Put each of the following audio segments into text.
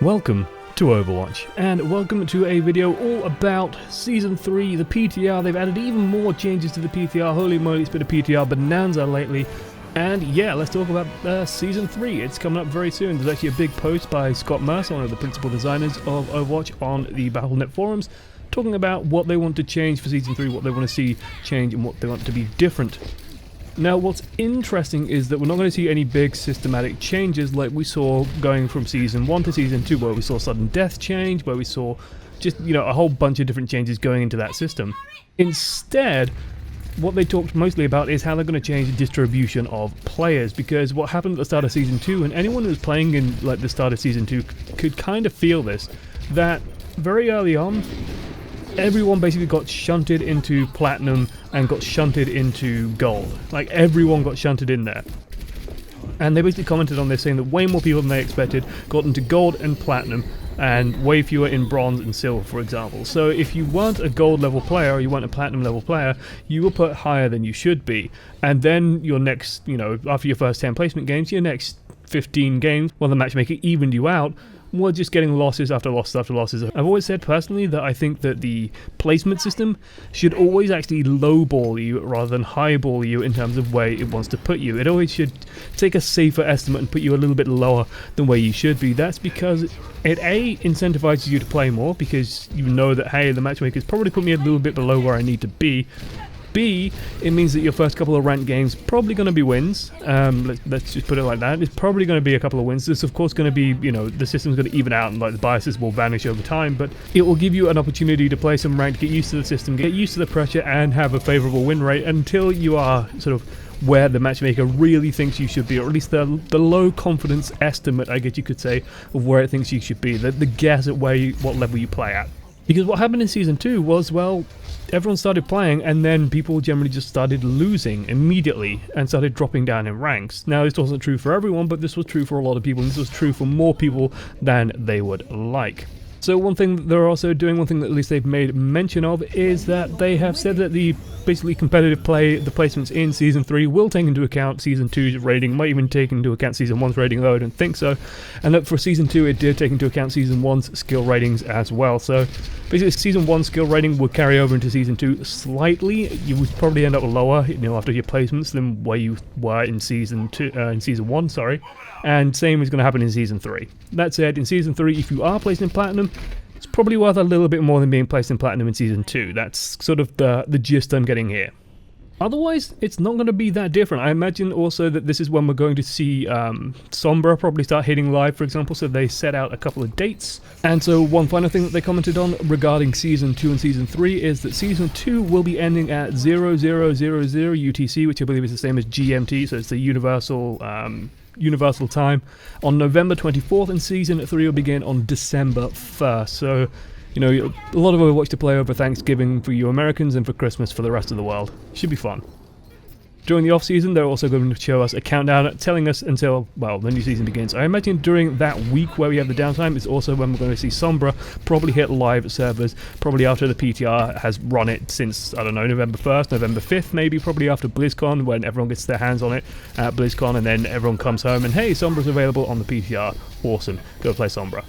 Welcome to Overwatch, and welcome to a video all about Season 3, the PTR. They've added even more changes to the PTR. Holy moly, it's been a PTR bonanza lately. And yeah, let's talk about Season 3. It's coming up very soon. There's actually a big post by Scott Mercer, one of the principal designers of Overwatch, on the Battle.net forums, talking about what they want to change for Season 3, what they want to see change, and what they want to be different. Now, what's interesting is that we're not going to see any big systematic changes like we saw going from Season 1 to Season 2, where we saw sudden death change, where we saw just, a whole bunch of different changes going into that system. Instead, what they talked mostly about is how they're going to change the distribution of players, because what happened at the start of Season 2, and anyone who was playing in like the start of Season 2 could kind of feel this, that very early on, everyone basically got shunted into Platinum and got shunted into Gold. Like, everyone got shunted in there. And they basically commented on this, saying that way more people than they expected got into Gold and Platinum, and way fewer in Bronze and Silver, for example. So if you weren't a Gold level player, or you weren't a Platinum level player, you were put higher than you should be. And then your next, after your first 10 placement games, your next 15 games, well, the matchmaker evened you out, we're just getting losses after losses after losses. I've always said personally that I think that the placement system should always actually lowball you rather than highball you in terms of where it wants to put you. It always should take a safer estimate and put you a little bit lower than where you should be. That's because it A, incentivizes you to play more, because you know that, hey, the matchmaker's probably put me a little bit below where I need to be. B, it means that your first couple of ranked games probably going to be wins. Let's just put it like that. It's probably going to be a couple of wins. This, of course, going to be, the system's going to even out and like the biases will vanish over time, but it will give you an opportunity to play some ranked, get used to the system, get used to the pressure, and have a favorable win rate until you are sort of where the matchmaker really thinks you should be, or at least the low confidence estimate, I guess you could say, of where it thinks you should be, the guess at what level you play at. Because what happened in Season 2 was, well, everyone started playing, and then people generally just started losing immediately and started dropping down in ranks. Now, this wasn't true for everyone, but this was true for a lot of people, and this was true for more people than they would like. So one thing that they're also doing, one thing that at least they've made mention of, is that they have said that the basically competitive play, the placements in Season 3 will take into account Season 2's rating, might even take into account Season 1's rating, though I don't think so, and that for Season 2 it did take into account Season 1's skill ratings as well. So basically Season 1's skill rating would carry over into Season 2 slightly. You would probably end up lower, after your placements than where you were in Season 1, sorry. And same is going to happen in Season 3. That said, in Season 3, if you are placed in Platinum, it's probably worth a little bit more than being placed in Platinum in Season 2. That's sort of the gist I'm getting here. Otherwise, it's not going to be that different. I imagine also that this is when we're going to see Sombra probably start hitting live, for example, so they set out a couple of dates. And so one final thing that they commented on regarding Season 2 and Season 3 is that Season 2 will be ending at 0000 UTC, which I believe is the same as GMT, so it's the Universal Time, on November 24th, and Season 3 will begin on December 1st. So, a lot of Overwatch to play over Thanksgiving for you Americans and for Christmas for the rest of the world. Should be fun. During the off-season, they're also going to show us a countdown telling us until, well, the new season begins. I imagine during that week where we have the downtime is also when we're going to see Sombra probably hit live servers, probably after the PTR has run it since, I don't know, November 1st, November 5th, maybe, probably after BlizzCon, when everyone gets their hands on it at BlizzCon, and then everyone comes home and, hey, Sombra's available on the PTR. Awesome. Go play Sombra.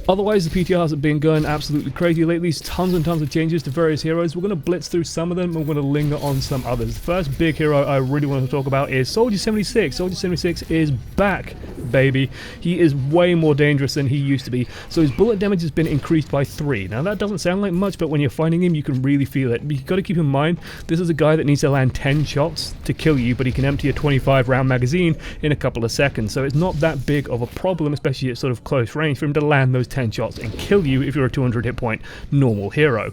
Otherwise, the PTRs have been going absolutely crazy lately. Tons and tons of changes to various heroes. We're going to blitz through some of them, and we're going to linger on some others. The first big hero I really want to talk about is Soldier 76. Soldier 76 is back, baby. He is way more dangerous than he used to be. So his bullet damage has been increased by 3. Now, that doesn't sound like much, but when you're fighting him, you can really feel it. You've got to keep in mind, this is a guy that needs to land 10 shots to kill you, but he can empty a 25-round magazine in a couple of seconds. So it's not that big of a problem, especially at sort of close range, for him to land those 10 shots and kill you if you're a 200 hit point normal hero.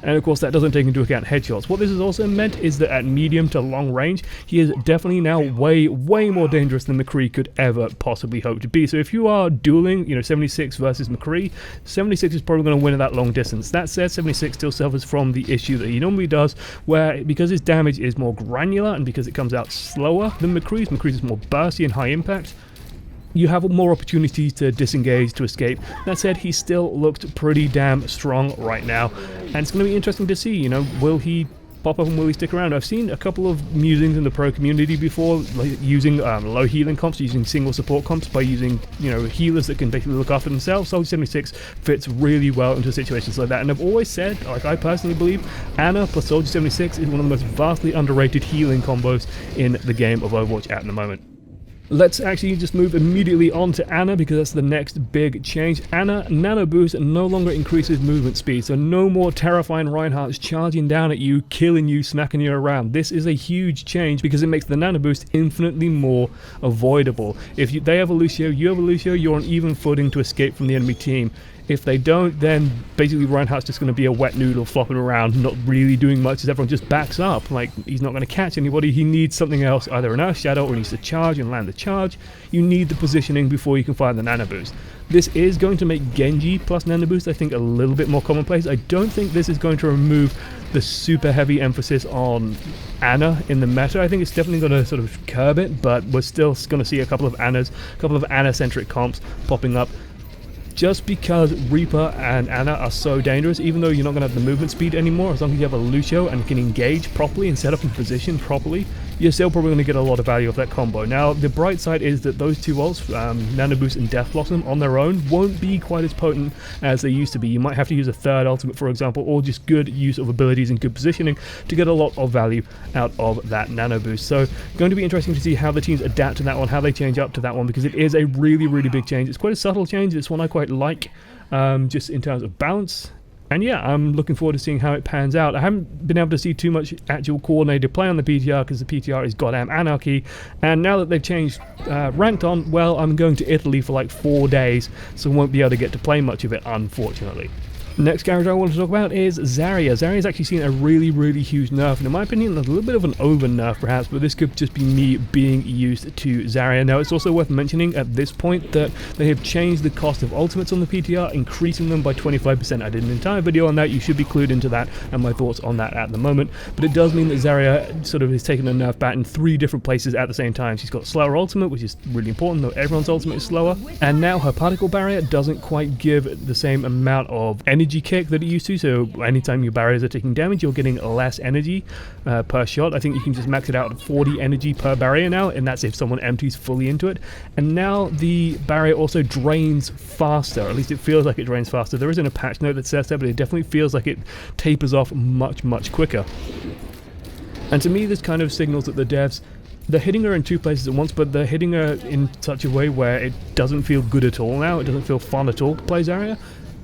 And of course that doesn't take into account headshots. What this has also meant is that at medium to long range, he is definitely now way more dangerous than McCree could ever possibly hope to be. So if you are dueling, 76 versus McCree, 76 is probably going to win at that long distance. That said, 76 still suffers from the issue that he normally does, where because his damage is more granular and because it comes out slower than McCree's is more bursty and high impact, you have more opportunities to disengage, to escape. That said, he still looked pretty damn strong right now, and it's going to be interesting to see, will he pop up and will he stick around? I've seen a couple of musings in the pro community before, like using low healing comps, using single support comps by using, you know, healers that can basically look after themselves. Soldier 76 fits really well into situations like that, and I've always said, like I personally believe, Ana plus Soldier 76 is one of the most vastly underrated healing combos in the game of Overwatch at the moment. Let's actually just move immediately on to Ana, because that's the next big change. Ana Nano Boost no longer increases movement speed, so no more terrifying Reinhardts charging down at you, killing you, smacking you around. This is a huge change because it makes the Nano Boost infinitely more avoidable. If they have a Lucio, you have a Lucio, you're on even footing to escape from the enemy team. If they don't, then basically Reinhardt's just going to be a wet noodle flopping around, not really doing much as everyone just backs up. Like, he's not going to catch anybody. He needs something else, either an Earth Shadow or he needs to charge and land the charge. You need the positioning before you can fire the Nano Boost. This is going to make Genji plus Nano Boost, I think, a little bit more commonplace. I don't think this is going to remove the super heavy emphasis on Ana in the meta. I think it's definitely going to sort of curb it, but we're still going to see a couple of Ana-centric comps popping up. Just because Reaper and Ana are so dangerous, even though you're not going to have the movement speed anymore, as long as you have a Lucio and can engage properly and set up in position properly, you're still probably going to get a lot of value off that combo. Now, the bright side is that those two ults, Nano Boost and Death Blossom, on their own won't be quite as potent as they used to be. You might have to use a third ultimate, for example, or just good use of abilities and good positioning to get a lot of value out of that Nano Boost. So, going to be interesting to see how the teams adapt to that one, how they change up to that one, because it is a really, really big change. It's quite a subtle change. It's one I quite like, just in terms of balance. And yeah, I'm looking forward to seeing how it pans out. I haven't been able to see too much actual coordinated play on the PTR because the PTR is goddamn anarchy. And now that they've changed ranked on, well, I'm going to Italy for like 4 days, so won't be able to get to play much of it, unfortunately. Next character I want to talk about is Zarya. Zarya's actually seen a really, really huge nerf, and in my opinion, a little bit of an over nerf perhaps, but this could just be me being used to Zarya. Now, it's also worth mentioning at this point that they have changed the cost of ultimates on the PTR, increasing them by 25%. I did an entire video on that. You should be clued into that and my thoughts on that at the moment, but it does mean that Zarya sort of has taken a nerf bat in 3 different places at the same time. She's got slower ultimate, which is really important, though everyone's ultimate is slower, and now her particle barrier doesn't quite give the same amount of energy kick that it used to, so anytime your barriers are taking damage, you're getting less energy per shot. I think you can just max it out at 40 energy per barrier now, and that's if someone empties fully into it. And now the barrier also drains faster, at least it feels like it drains faster. There isn't a patch note that says that, but it definitely feels like it tapers off much, much quicker. And to me, this kind of signals that the devs, they're hitting her in 2 places at once, but they're hitting her in such a way where it doesn't feel good at all now. It doesn't feel fun at all to play Zarya.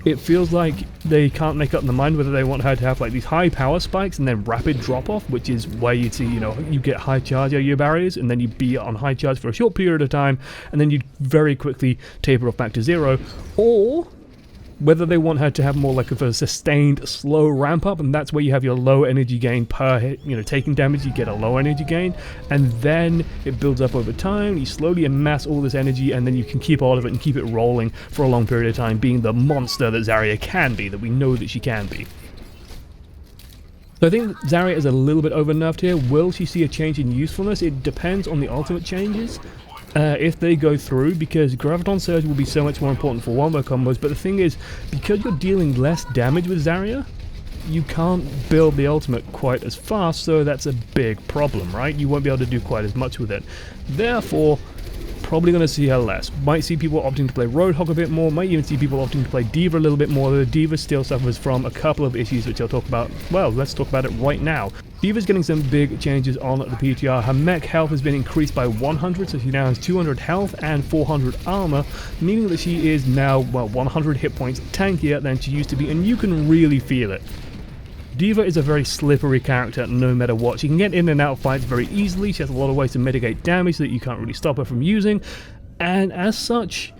It feels like they can't make up their mind whether they want her to have like these high power spikes and then rapid drop off, which is where you'd see, you know, you get high charge out of your barriers and then you'd be on high charge for a short period of time and then you'd very quickly taper off back to 0, or whether they want her to have more like of a sustained slow ramp up, and that's where you have your low energy gain per hit. You know, taking damage, you get a low energy gain, and then it builds up over time. You slowly amass all this energy, and then you can keep all of it and keep it rolling for a long period of time, being the monster that Zarya can be, that we know that she can be. So I think that Zarya is a little bit over nerfed here. Will she see a change in usefulness? It depends on the ultimate changes. If they go through, because Graviton Surge will be so much more important for wombo combos, but the thing is, because you're dealing less damage with Zarya, you can't build the ultimate quite as fast, so that's a big problem, right? You won't be able to do quite as much with it. Therefore, probably going to see her less. Might see people opting to play Roadhog a bit more, might even see people opting to play D.Va a little bit more. The D.Va still suffers from a couple of issues which I'll talk about. Well, let's talk about it right now. D.Va's getting some big changes on the PTR. Her mech health has been increased by 100, so she now has 200 health and 400 armor, meaning that she is now, well, 100 hit points tankier than she used to be, and you can really feel it. D.Va is a very slippery character no matter what. She can get in and out of fights very easily. She has a lot of ways to mitigate damage that you can't really stop her from using, and as such,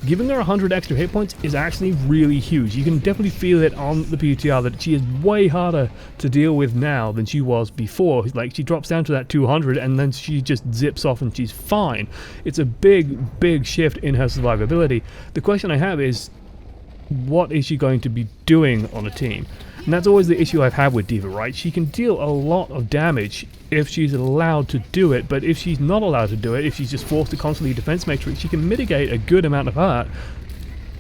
giving her 100 extra hit points is actually really huge. You can definitely feel it on the PTR that she is way harder to deal with now than she was before. Like, she drops down to that 200 and then she just zips off and she's fine. It's a big, big shift in her survivability. The question I have is, what is she going to be doing on a team? And that's always the issue I've had with D.Va, right? She can deal a lot of damage if she's allowed to do it, but if she's not allowed to do it, if she's just forced to constantly defense matrix, she can mitigate a good amount of hurt,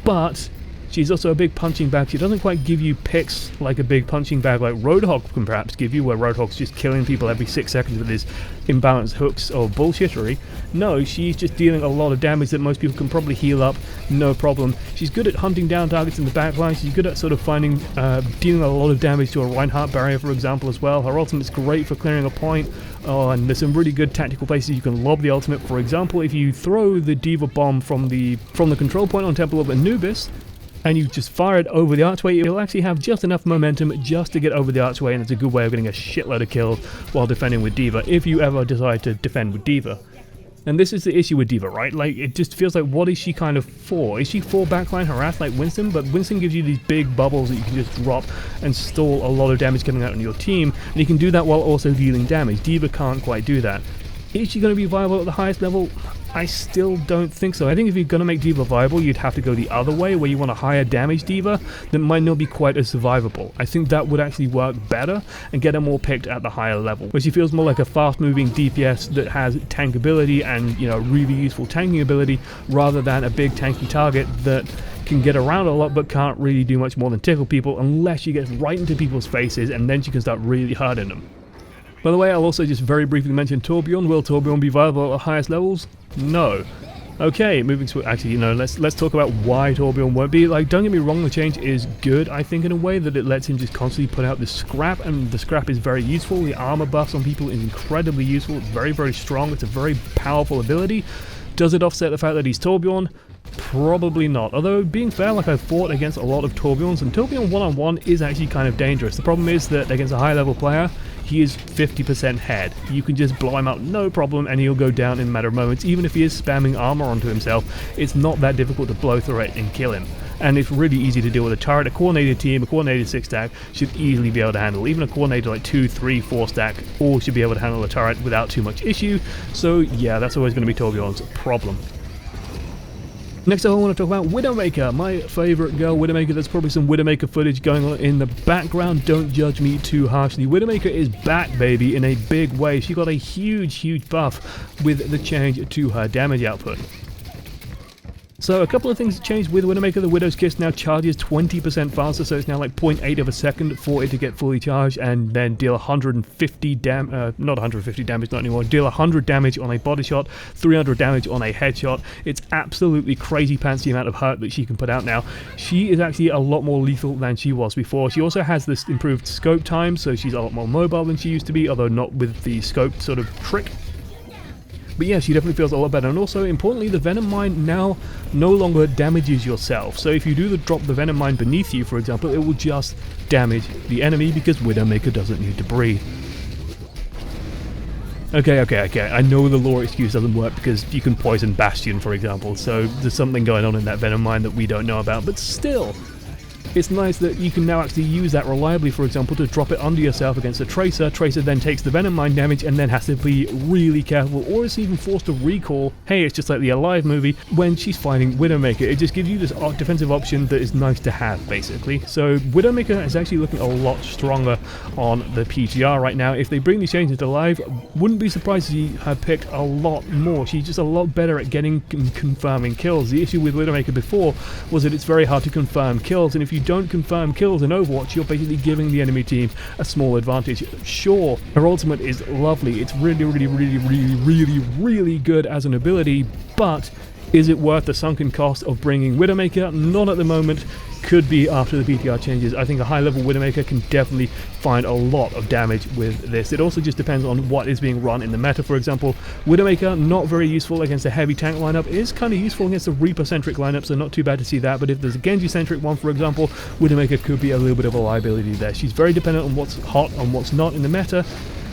but She's also a big punching bag. She doesn't quite give you picks like a big punching bag like Roadhog can perhaps give you, where Roadhog's just killing people every 6 seconds with his imbalanced hooks or bullshittery. No, she's just dealing a lot of damage that most people can probably heal up, no problem. She's good at hunting down targets in the backline. She's good at sort of finding, dealing a lot of damage to a Reinhardt barrier, for example, as well. Her ultimate's great for clearing a point. Oh, and there's some really good tactical places you can lob the ultimate. For example, if you throw the Diva Bomb from the control point on Temple of Anubis, and you just fire it over the archway, it'll actually have just enough momentum just to get over the archway, and it's a good way of getting a shitload of kills while defending with Diva, if you ever decide to defend with Diva. And this is the issue with Diva, right? Like, it just feels like, what is she kind of for? Is she for backline harass like Winston? But Winston gives you these big bubbles that you can just drop and stall a lot of damage coming out on your team, and you can do that while also dealing damage. Diva can't quite do that. Is she going to be viable at the highest level? I still don't think so. I think if you're going to make Diva viable, you'd have to go the other way, where you want a higher damage Diva that might not be quite as survivable. I think that would actually work better and get her more picked at the higher level, where she feels more like a fast-moving DPS that has tankability and, you know, really useful tanking ability, rather than a big tanky target that can get around a lot but can't really do much more than tickle people unless she gets right into people's faces, and then she can start really hurting them. By the way, I'll also just very briefly mention Torbjorn. Will Torbjorn be viable at the highest levels? No. Okay, moving to, actually, you know, let's talk about why Torbjorn won't be. Like, don't get me wrong, the change is good, I think, in a way that it lets him just constantly put out the scrap, and the scrap is very useful. The armor buffs on people is incredibly useful. It's very, very strong. It's a very powerful ability. Does it offset the fact that he's Torbjorn? Probably not. Although, being fair, like, I've fought against a lot of Torbjorns, and Torbjorn one-on-one is actually kind of dangerous. The problem is that against a high-level player, he is 50% head. You can just blow him out no problem, and he'll go down in a matter of moments. Even if he is spamming armor onto himself, it's not that difficult to blow through it and kill him. And it's really easy to deal with a turret. A coordinated team, a coordinated 6-stack should easily be able to handle. Even a coordinated like 2, 3, 4-stack, all should be able to handle a turret without too much issue. So yeah, that's always going to be Torbjorn's problem. Next up, I want to talk about Widowmaker, my favourite girl, Widowmaker. There's probably some Widowmaker footage going on in the background. Don't judge me too harshly. Widowmaker is back, baby, in a big way. She got a huge buff with the change to her damage output. So a couple of things changed with Widowmaker. The Widow's Kiss now charges 20% faster, so it's now like 0.8 of a second for it to get fully charged and then deal 150 not 150 damage, not anymore, deal 100 damage on a body shot, 300 damage on a headshot. It's absolutely crazy pants the amount of hurt that she can put out now. She is actually a lot more lethal than she was before. She also has this improved scope time, so she's a lot more mobile than she used to be, although not with the scope sort of trick. But yeah, she definitely feels a lot better. And also, importantly, the Venom Mine now no longer damages yourself. So if you do drop the Venom Mine beneath you, for example, it will just damage the enemy because Widowmaker doesn't need to breathe. Okay. I know the lore excuse doesn't work because you can poison Bastion, for example. So there's something going on in that Venom Mine that we don't know about. But still, it's nice that you can now actually use that reliably, for example, to drop it under yourself against a Tracer. Tracer then takes the Venom Mine damage and then has to be really careful, or is even forced to recall. Hey, it's just like the Alive movie when she's fighting Widowmaker. It just gives you this defensive option that is nice to have, basically. So Widowmaker is actually looking a lot stronger on the PTR right now. If they bring these changes to Live, wouldn't be surprised to see her picked a lot more. She's just a lot better at getting and confirming kills. The issue with Widowmaker before was that it's very hard to confirm kills, and if you don't confirm kills in Overwatch, you're basically giving the enemy team a small advantage. Sure, her ultimate is lovely, it's really good as an ability, but is it worth the sunken cost of bringing Widowmaker? Not at the moment. Could be after the PTR changes. I think a high-level Widowmaker can definitely find a lot of damage with this. It also just depends on what is being run in the meta. For example, Widowmaker, not very useful against a heavy tank lineup, is kind of useful against a Reaper-centric lineup, so not too bad to see that. But if there's a Genji-centric one, for example, Widowmaker could be a little bit of a liability there. She's very dependent on what's hot and what's not in the meta,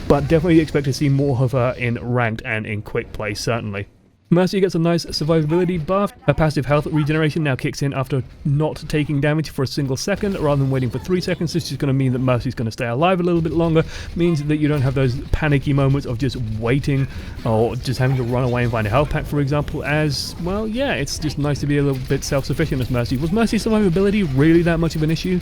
but definitely expect to see more of her in ranked and in quick play, certainly. Mercy gets a nice survivability buff. Her passive health regeneration now kicks in after not taking damage for a single second rather than waiting for 3 seconds. This is going to mean that Mercy's going to stay alive a little bit longer, means that you don't have those panicky moments of just waiting or just having to run away and find a health pack, for example, as, well, yeah, it's just nice to be a little bit self-sufficient as Mercy. Was Mercy's survivability really that much of an issue?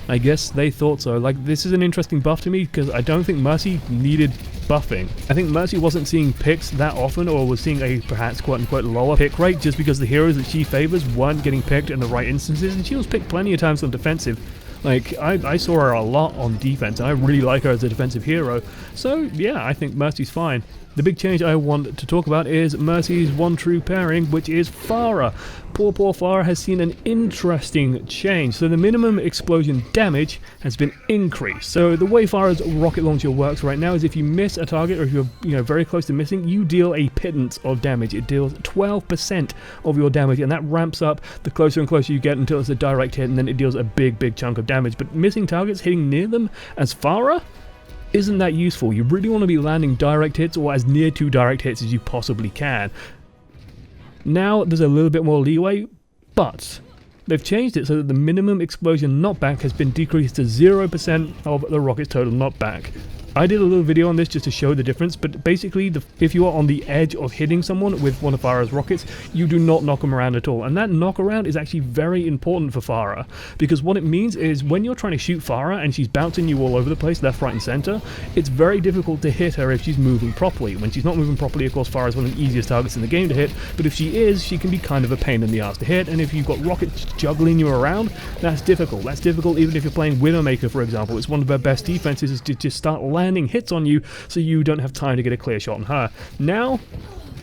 I guess they thought so. Like, this is an interesting buff to me because I don't think Mercy needed buffing. I think Mercy wasn't seeing picks that often, or was seeing a perhaps quote-unquote lower pick rate, just because the heroes that she favors weren't getting picked in the right instances, and she was picked plenty of times on defensive. Like, I saw her a lot on defense, and I really like her as a defensive hero. So, yeah, I think Mercy's fine. The big change I want to talk about is Mercy's one true pairing, which is Pharah. Poor Pharah has seen an interesting change. So the minimum explosion damage has been increased. So the way Pharah's rocket launcher works right now is if you miss a target, or if you're very close to missing, you deal a pittance of damage. It deals 12% of your damage, and that ramps up the closer and closer you get until it's a direct hit, and then it deals a big chunk of damage. But missing targets, hitting near them as Pharah, isn't that useful. You really want to be landing direct hits, or as near to direct hits as you possibly can. Now there's a little bit more leeway, but they've changed it so that the minimum explosion knockback has been decreased to 0% of the rocket's total knockback. I did a little video on this just to show the difference, but basically if you are on the edge of hitting someone with one of Pharah's rockets, you do not knock them around at all. And that knock around is actually very important for Pharah, because what it means is when you're trying to shoot Pharah and she's bouncing you all over the place, left, right and center, it's very difficult to hit her if she's moving properly. When she's not moving properly, of course, Pharah is one of the easiest targets in the game to hit, but if she is, she can be kind of a pain in the ass to hit, and if you've got rockets juggling you around, that's difficult. That's difficult even if you're playing Widowmaker, for example. It's one of her best defenses is to just start landing hits on you so you don't have time to get a clear shot on her. Now,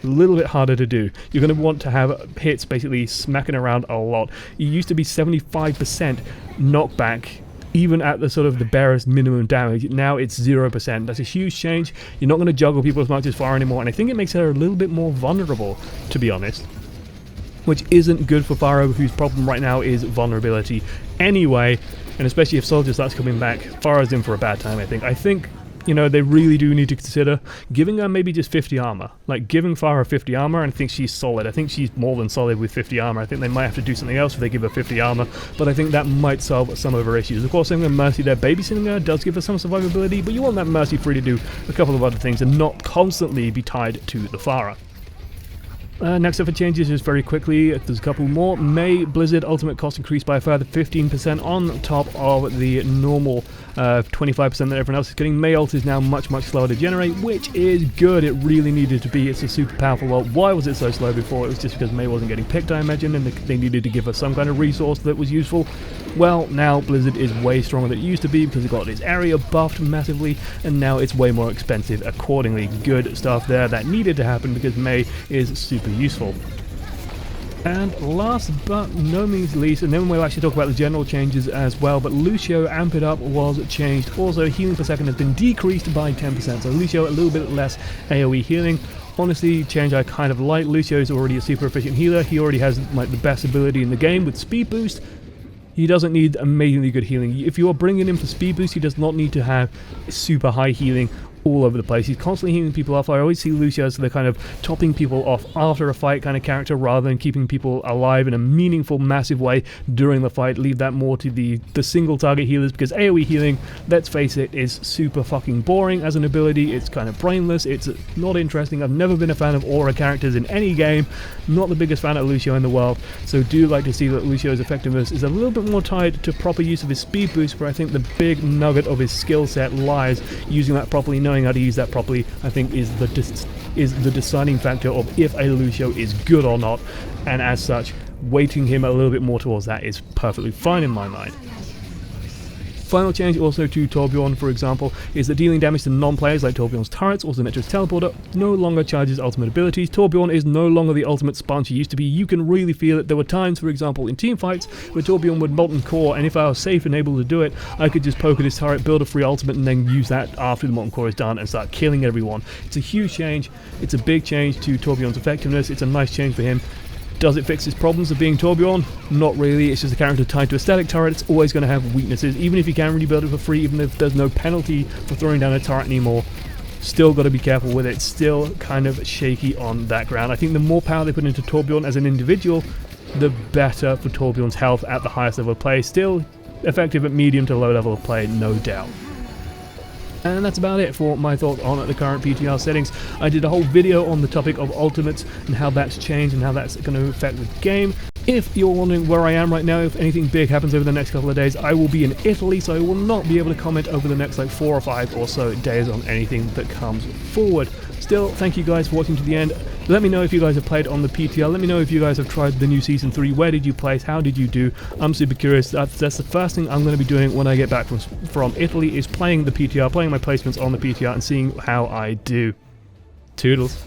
a little bit harder to do. You're going to want to have hits basically smacking around a lot. It used to be 75% knockback even at the sort of the barest minimum damage. Now it's 0%. That's a huge change. You're not going to juggle people as much as Pharah anymore, and I think it makes her a little bit more vulnerable, to be honest, which isn't good for Pharah, whose problem right now is vulnerability anyway, and especially if Soldier starts coming back, Pharah's in for a bad time, I think, you know, they really do need to consider giving her maybe just 50 armor. Like, giving Pharah 50 armor, and I think she's solid. I think she's more than solid with 50 armor. I think they might have to do something else if they give her 50 armor, but I think that might solve some of her issues. Of course, having a Mercy there babysitting her does give her some survivability, but you want that Mercy free to do a couple of other things and not constantly be tied to the Pharah. Next up for changes is very quickly, there's a couple more. May Blizzard ultimate cost increased by a further 15% on top of the normal 25% that everyone else is getting. May ult is now much slower to generate, which is good. It really needed to be. It's a super powerful ult. Why was it so slow before? It was just because May wasn't getting picked, I imagine, and they needed to give us some kind of resource that was useful. Well, now Blizzard is way stronger than it used to be because it got its area buffed massively, and now it's way more expensive accordingly. Good stuff there. That needed to happen because May is super useful. And last but no means least, and then we'll actually talk about the general changes as well, but Lucio Amp It Up was changed. Also, healing per second has been decreased by 10%, so Lucio a little bit less AoE healing. Honestly, change I kind of like. Lucio is already a super efficient healer. He already has like the best ability in the game with speed boost. He doesn't need amazingly good healing. If you are bringing him for speed boost, he does not need to have super high healing all over the place. He's constantly healing people off. I always see Lucio as the kind of topping people off after a fight kind of character rather than keeping people alive in a meaningful, massive way during the fight. Leave that more to the single target healers, because AoE healing, let's face it, is super fucking boring as an ability. It's kind of brainless. It's not interesting. I've never been a fan of aura characters in any game. Not the biggest fan of Lucio in the world. So do like to see that Lucio's effectiveness is a little bit more tied to proper use of his speed boost, where I think the big nugget of his skill set lies. Using that properly, knowing how to use that properly, I think is the deciding factor of if a Lucio is good or not, and as such, weighting him a little bit more towards that is perfectly fine in my mind. Final change also to Torbjorn, for example, is that dealing damage to non-players like Torbjorn's turrets, also Netra's teleporter, no longer charges ultimate abilities. Torbjorn is no longer the ultimate spawn she used to be. You can really feel it. There were times, for example, in team fights where Torbjorn would molten core, and if I was safe and able to do it, I could just poke at his turret, build a free ultimate, and then use that after the molten core is done and start killing everyone. It's a huge change. It's a big change to Torbjorn's effectiveness. It's a nice change for him. Does it fix his problems of being Torbjorn? Not really. It's just a character tied to a static turret. It's always going to have weaknesses, even if you can rebuild it for free, even if there's no penalty for throwing down a turret anymore. Still got to be careful with it. Still kind of shaky on that ground. I think the more power they put into Torbjorn as an individual, the better for Torbjorn's health at the highest level of play. Still effective at medium to low level of play, no doubt. And that's about it for my thoughts on the current PTR settings. I did a whole video on the topic of ultimates and how that's changed and how that's going to affect the game. If you're wondering where I am right now, if anything big happens over the next couple of days, I will be in Italy, so I will not be able to comment over the next like 4 or 5 or so days on anything that comes forward. Still, thank you guys for watching to the end. Let me know if you guys have played on the PTR. Let me know if you guys have tried the new Season 3. Where did you place? How did you do? I'm super curious. That's the first thing I'm going to be doing when I get back from Italy, is playing the PTR, playing my placements on the PTR and seeing how I do. Toodles.